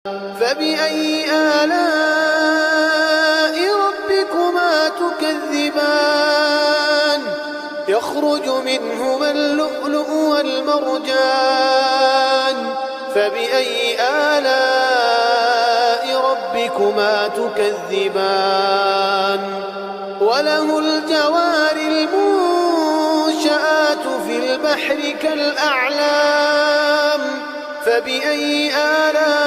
فبأي آلاء ربكما تكذبان يخرج منهما اللؤلؤ والمرجان فبأي آلاء ربكما تكذبان وله الجوار المنشآت في البحر كالأعلام فبأي آلاء